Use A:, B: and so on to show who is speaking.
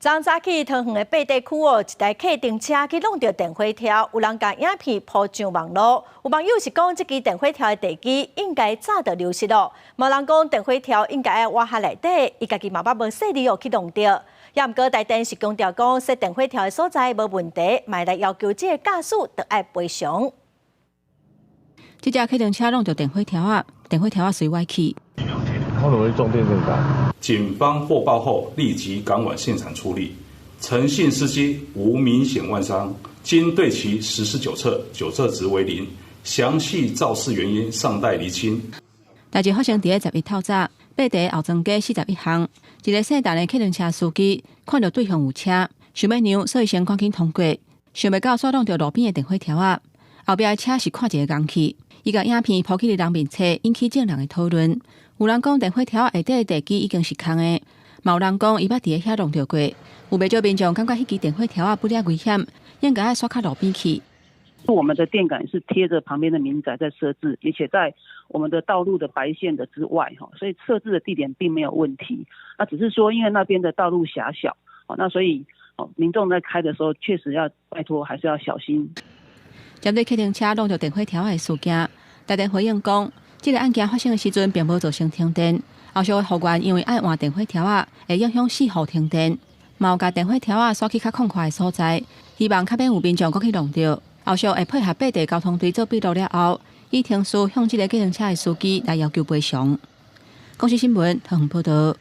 A: 昨早起，桃园的八地区一台客停车去弄到电火条，有人将影片抛上网络。有网友是讲，这支电火条的地基应该早就流失了。无人讲电火条应该要挖下内底，伊家己嘛捌无细力去弄到。也毋过台电是强调讲，设电火条的所在无问题，嘛来要求这个驾驶得爱赔偿。
B: 这架客停车弄到电火条啊，电火条啊随歪去。
C: 我容易中电线杆。
D: 警方获报后立即赶往现场处理，诚信司机无明显外伤，经对其实施酒测，酒测值为0，详细肇事原因尚待厘清。
B: 代志发生伫11透早，八地后庄街41巷，一个姓陈的客停车司机看到对向有车，想要让，所以先赶紧通过，想袂到煞弄到路边的电火条啊。后壁的车是看一个工具，伊甲影片抛去人面册，引起众人的讨论。有人讲电火条下底的地基已经是空的，嘛有人讲伊捌伫遐弄到过。有袂少民众感觉迄支电火条不了危险，应该刷靠路边去。
E: 我们的电杆是贴着旁边的民宅在设置，而且在我们的道路的白线的之外，所以设置的地点并没有问题。那只是说，因为那边的道路狭小，那所以民众在开的时候确实要拜托，还是要小心。
B: 针对客停车弄到电火条的事件，台电回应讲，这个案件发生的时阵并无造成停电，后续的复原因为爱换电火条会影响4户停电，嘛有甲电火条刷去较空旷的所在，希望较免有民众搁去弄到。后续会配合八地交通队做笔录了后，以停诉向这个客停车的司机来要求赔偿。公司新闻，桃园报道。